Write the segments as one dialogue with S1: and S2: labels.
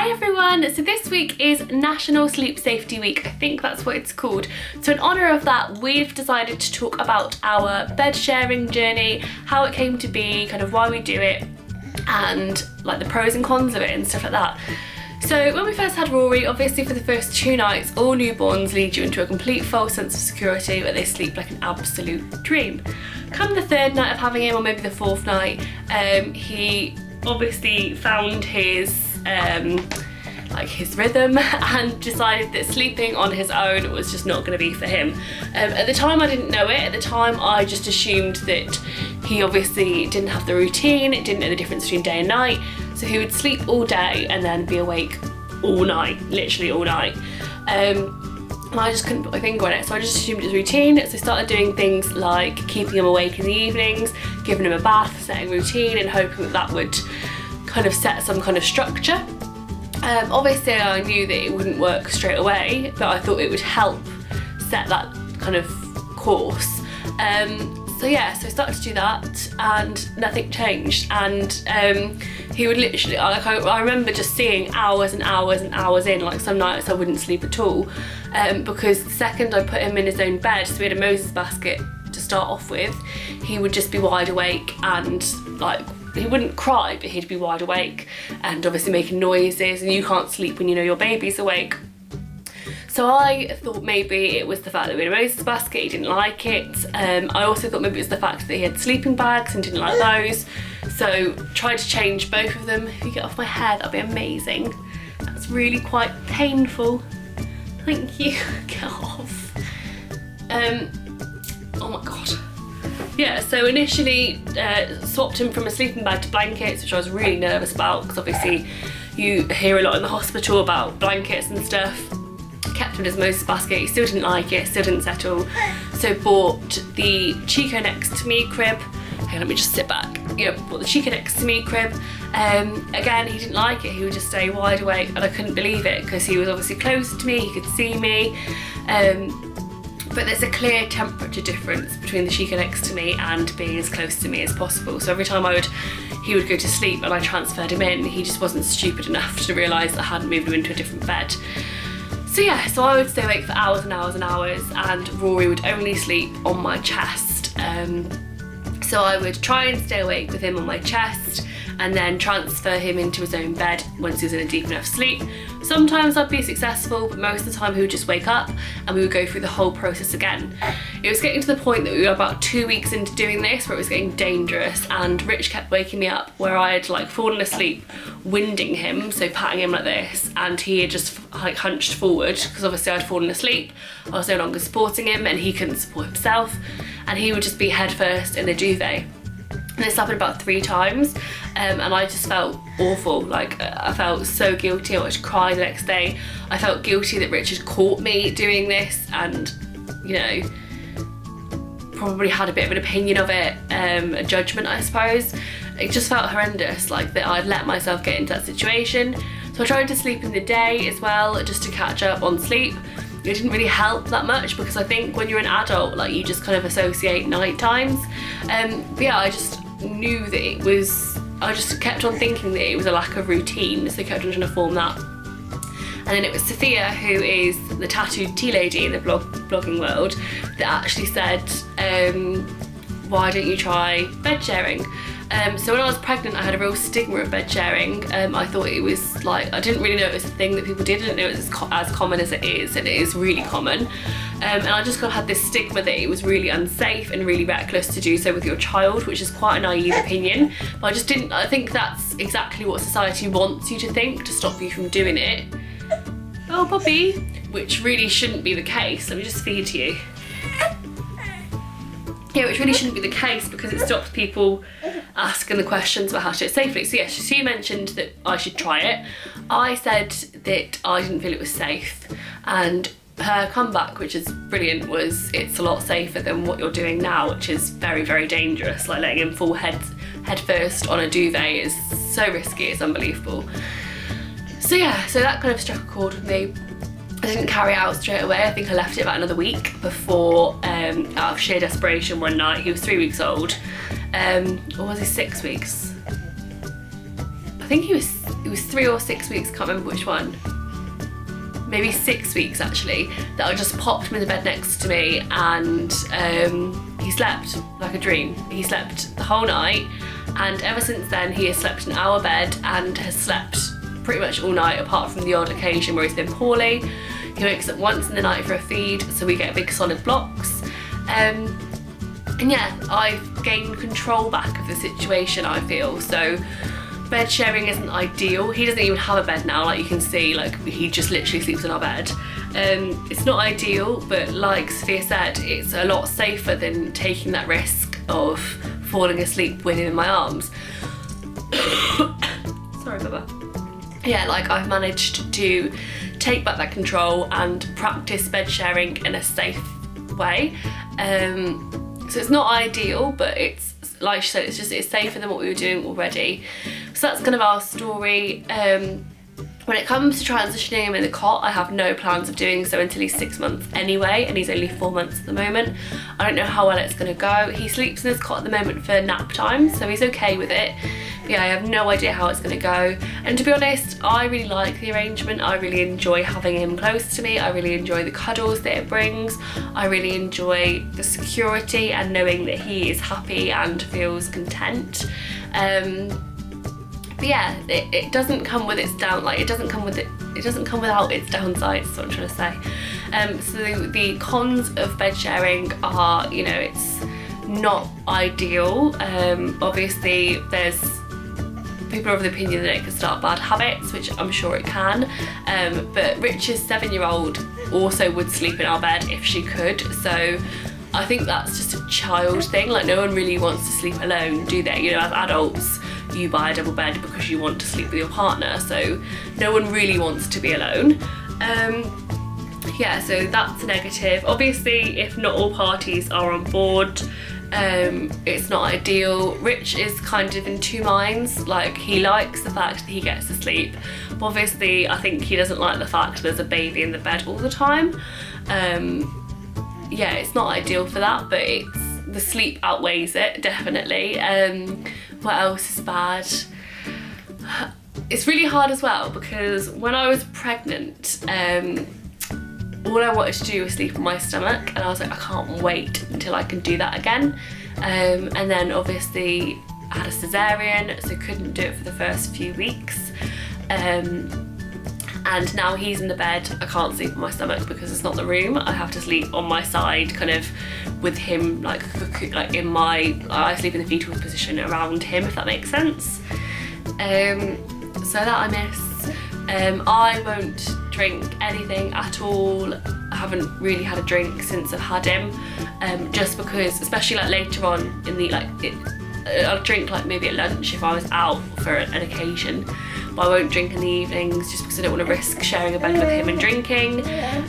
S1: Hi everyone! So this week is National Sleep Safety Week. I think that's what it's called. So in honour of that, we've decided to talk about our bed sharing journey, how it came to be, kind of why we do it, and like the pros and cons of it and stuff like that. So when we first had Rory, obviously for the first 2 nights, all newborns lead you into a complete false sense of security where they sleep like an absolute dream. Come the 3rd night of having him, or maybe the 4th night, he obviously found his his rhythm and decided that sleeping on his own was just not going to be for him. At the time I didn't know it. At the time I just assumed that he obviously didn't have the routine, didn't know the difference between day and night, so he would sleep all day and then be awake all night, literally all night. And I just couldn't put my finger on it, so I just assumed it was routine. So I started doing things like keeping him awake in the evenings, giving him a bath, setting routine, and hoping that that would kind of set some kind of structure. Obviously I knew that it wouldn't work straight away, but I thought it would help set that kind of course. So I started to do that and nothing changed, and he would literally, I remember just seeing hours and hours and hours in, like some nights I wouldn't sleep at all, because the second I put him in his own bed, so we had a Moses basket to start off with, he would just be wide awake and like, he wouldn't cry, but he'd be wide awake and obviously making noises, and you can't sleep when you know your baby's awake. So I thought maybe it was the fact that we had a Moses basket, he didn't like it. I also thought maybe it was the fact that he had sleeping bags and didn't like those. So tried to change both of them. If you get off my hair, that'd be amazing. That's really quite painful. Thank you. Get off. Oh my god. Yeah, so initially swapped him from a sleeping bag to blankets, which I was really nervous about because obviously you hear a lot in the hospital about blankets and stuff. Kept him in his Moses basket, he still didn't like it, still didn't settle. So bought the Chico Next to Me crib. Hang on, let me just sit back. Yeah, bought the Chico Next to Me crib. Again, he didn't like it, he would just stay wide awake, and I couldn't believe it because he was obviously close to me, he could see me. But there's a clear temperature difference between the Chico Next to Me and being as close to me as possible. So every time he would go to sleep and I transferred him in, he just wasn't stupid enough to realise I hadn't moved him into a different bed. So I would stay awake for hours and hours and hours, and Rory would only sleep on my chest. So I would try and stay awake with him on my chest and then transfer him into his own bed once he was in a deep enough sleep. Sometimes I'd be successful, but most of the time he would just wake up and we would go through the whole process again. It was getting to the point that we were about 2 weeks into doing this where it was getting dangerous, and Rich kept waking me up where I had like fallen asleep winding him, so patting him like this, and he had just like hunched forward because obviously I'd fallen asleep. I was no longer supporting him and he couldn't support himself, and he would just be head first in a duvet. And this happened about 3 times, and I just felt awful. Like, I felt so guilty. I wanted to cry the next day. I felt guilty that Richard caught me doing this and, you know, probably had a bit of an opinion of it, a judgment I suppose. It just felt horrendous, like that I'd let myself get into that situation. So I tried to sleep in the day as well, just to catch up on sleep. It didn't really help that much because I think when you're an adult, like, you just kind of associate night times. But yeah, I just knew that it was, I just kept on thinking that it was a lack of routine, so I kept on trying to form that. And then it was Sophia, who is the tattooed tea lady in the blogging world, that actually said, why don't you try bed sharing? So when I was pregnant, I had a real stigma of bed sharing. I thought it was like, I didn't really know it was a thing that people did. I didn't know it was as common as it is, and it is really common. And I just kind of had this stigma that it was really unsafe and really reckless to do so with your child, which is quite a naive opinion. But I just didn't, I think that's exactly what society wants you to think to stop you from doing it. Oh, Bobby, which really shouldn't be the case. Let me just feed you. Yeah, which really shouldn't be the case because it stops people asking the questions about how to do it safely. So yes, she mentioned that I should try it. I said that I didn't feel it was safe, and her comeback, which is brilliant, was it's a lot safer than what you're doing now, which is very, very dangerous. Like, letting him fall head first on a duvet is so risky, it's unbelievable. So yeah, so that kind of struck a chord with me. I didn't carry it out straight away. I think I left it about another week before, out of sheer desperation, one night, he was 3 weeks old, or was he 6 weeks? I think it was 3 or 6 weeks, can't remember which one. Maybe 6 weeks actually, that I just popped him in the bed next to me, and he slept like a dream. He slept the whole night, and ever since then he has slept in our bed and has slept pretty much all night, apart from the odd occasion where he's been poorly. He wakes up once in the night for a feed, so we get big solid blocks. And yeah, I've gained control back of the situation, I feel. So bed sharing isn't ideal. He doesn't even have a bed now, like you can see, like he just literally sleeps in our bed. It's not ideal, but like Sophia said, it's a lot safer than taking that risk of falling asleep with him in my arms. Sorry, Baba. Yeah, like I've managed to take back that control and practice bed sharing in a safe way. So it's not ideal, but it's, like she said, it's safer than what we were doing already. So that's kind of our story. When it comes to transitioning him in the cot, I have no plans of doing so until he's 6 months anyway, and he's only 4 months at the moment. I don't know how well it's going to go. He sleeps in his cot at the moment for nap time, so he's okay with it. But yeah, I have no idea how it's going to go. And to be honest, I really like the arrangement. I really enjoy having him close to me. I really enjoy the cuddles that it brings. I really enjoy the security and knowing that he is happy and feels content. But yeah, it doesn't come with its it doesn't come without its downsides, is what I'm trying to say. So the cons of bed sharing are, you know, it's not ideal. Obviously there's people are of the opinion that it can start bad habits, which I'm sure it can. But Rich's 7-year-old also would sleep in our bed if she could. So I think that's just a child thing. Like, no one really wants to sleep alone, do they? You know, as adults, you buy a double bed because you want to sleep with your partner, so no one really wants to be alone. Yeah, so that's a negative. Obviously, if not all parties are on board, it's not ideal. Rich is kind of in two minds. Like, he likes the fact that he gets to sleep, but obviously I think he doesn't like the fact there's a baby in the bed all the time. Yeah, it's not ideal for that, but the sleep outweighs it, definitely. What else is bad? It's really hard as well, because when I was pregnant, all I wanted to do was sleep on my stomach, and I was like, I can't wait until I can do that again. And then obviously I had a cesarean, so couldn't do it for the first few weeks. And now he's in the bed, I can't sleep on my stomach because it's not the room. I have to sleep on my side, kind of with him, like I sleep in the fetal position around him, if that makes sense. So that I miss. I won't drink anything at all. I haven't really had a drink since I've had him, just because, especially like later on in the, I'll drink like maybe at lunch if I was out for an occasion, but I won't drink in the evenings just because I don't want to risk sharing a bed with him and drinking.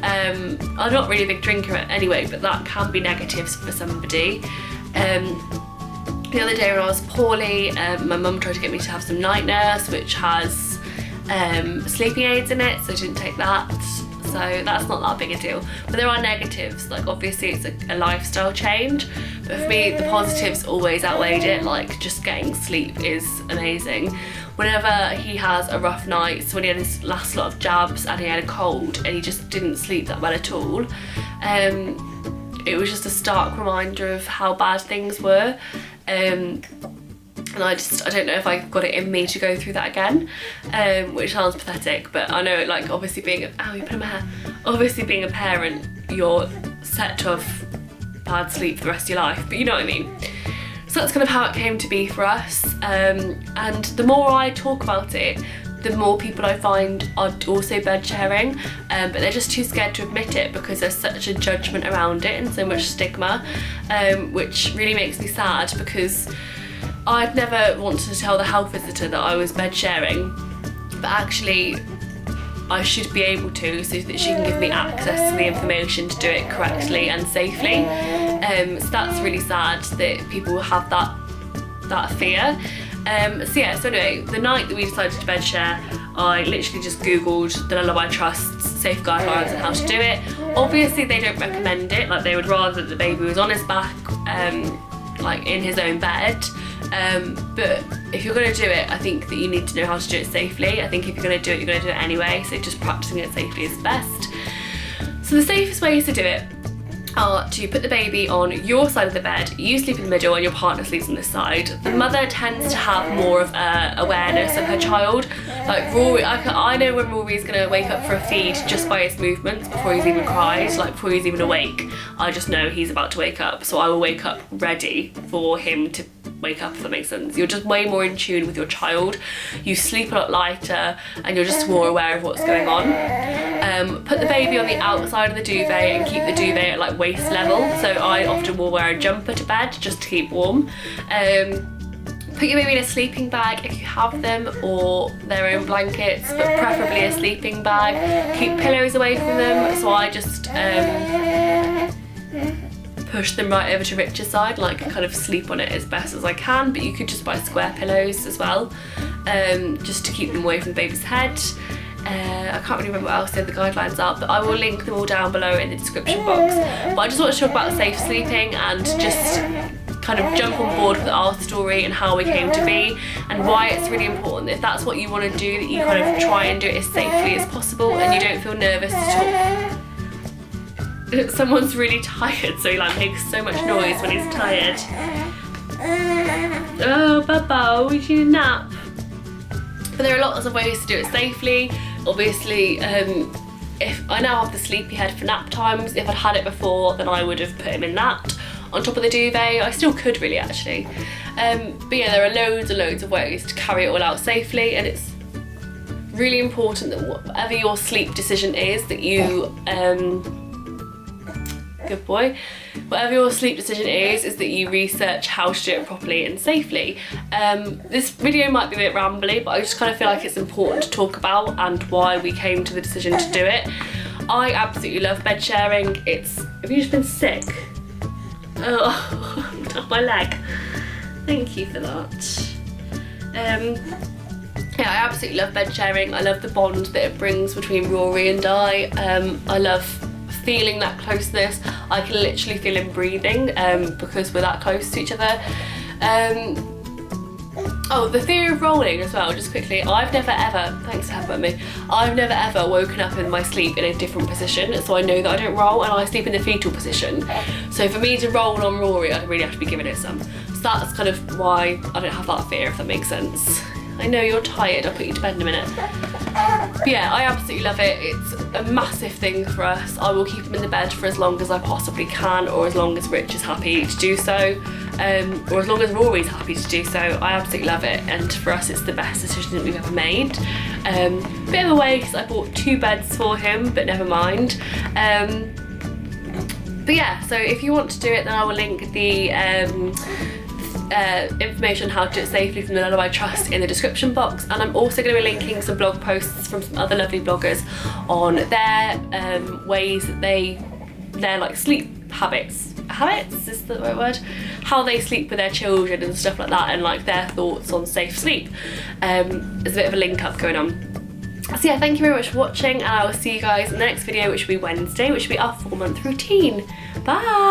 S1: I'm not really a big drinker anyway, but that can be negatives for somebody. The other day when I was poorly, my mum tried to get me to have some night nurse, which has sleeping aids in it, so I didn't take that. So that's not that big a deal. But there are negatives, like obviously it's a lifestyle change, but for me the positives always outweighed it. Like, just getting sleep is amazing. Whenever he has a rough night, so when he had his last lot of jabs and he had a cold and he just didn't sleep that well at all, it was just a stark reminder of how bad things were. And I don't know if I've got it in me to go through that again, which sounds pathetic, but I know, like, obviously being a parent, you're set to have bad sleep for the rest of your life, but you know what I mean. So that's kind of how it came to be for us, and the more I talk about it, the more people I find are also bed sharing, but they're just too scared to admit it because there's such a judgment around it and so much stigma, which really makes me sad, because I'd never wanted to tell the health visitor that I was bed sharing, but actually I should be able to, so that she can give me access to the information to do it correctly and safely. So that's really sad that people have that fear. So anyway, the night that we decided to bed share, I literally just googled the Lullaby Trust's safe guidelines and how to do it. Obviously they don't recommend it, like they would rather that the baby was on his back, like in his own bed, But if you're going to do it, I think that you need to know how to do it safely. I think if you're going to do it, you're going to do it anyway, so just practicing it safely is best. So the safest ways to do it are to put the baby on your side of the bed, you sleep in the middle and your partner sleeps on this side. The mother tends to have more of awareness of her child. Like Rory, I know when Rory's gonna wake up for a feed just by his movements before he's even cried, like before he's even awake. I just know he's about to wake up, so I will wake up ready for him to wake up, if that makes sense. You're just way more in tune with your child. You sleep a lot lighter and you're just more aware of what's going on. Put the baby on the outside of the duvet and keep the duvet at like waist level. So I often will wear a jumper to bed just to keep warm. Put your baby in a sleeping bag if you have them, or their own blankets, but preferably a sleeping bag. Keep pillows away from them, so I just push them right over to Rich's side, like kind of sleep on it as best as I can, but you could just buy square pillows as well, just to keep them away from the baby's head. I can't really remember what else the guidelines are, but I will link them all down below in the description box. But I just want to talk about safe sleeping and just kind of jump on board with our story and how we came to be and why it's really important, if that's what you want to do, that you kind of try and do it as safely as possible and you don't feel nervous at all. Someone's really tired, so he like makes so much noise when he's tired. Oh, Bubba, we need a nap. But there are lots of ways to do it safely. Obviously, if I now have the sleepy head for nap times, if I'd had it before, then I would have put him in that on top of the duvet. I still could really, actually. But yeah, there are loads and loads of ways to carry it all out safely, and it's really important that whatever your sleep decision is, that you good boy. Whatever your sleep decision is that you research how to do it properly and safely. This video might be a bit rambly, but I just kind of feel like it's important to talk about and why we came to the decision to do it. I absolutely love bed sharing. Have you just been sick? Oh, my leg. Thank you for that. Yeah, I absolutely love bed sharing. I love the bond that it brings between Rory and I. I love feeling that closeness. I can literally feel him breathing because we're that close to each other. Oh, the theory of rolling as well, just quickly. I've never ever, thanks for having me, I've never ever woken up in my sleep in a different position, so I know that I don't roll and I sleep in the fetal position. So for me to roll on Rory, I really have to be giving it some. So that's kind of why I don't have that fear, if that makes sense. I know you're tired, I'll put you to bed in a minute. But yeah, I absolutely love it. It's a massive thing for us. I will keep him in the bed for as long as I possibly can, or as long as Rich is happy to do so, or as long as Rory's happy to do so. I absolutely love it, and for us it's the best decision that we've ever made. Bit of a waste, I bought 2 beds for him, but never mind. But yeah, so if you want to do it, then I will link the information on how to do it safely from the Lullaby Trust in the description box, and I'm also going to be linking some blog posts from some other lovely bloggers on their ways that their like sleep habits is the right word, how they sleep with their children and stuff like that, and like their thoughts on safe sleep. There's a bit of a link up going on. So yeah, thank you very much for watching, and I will see you guys in the next video, which will be Wednesday, which will be our 4-month routine. Bye!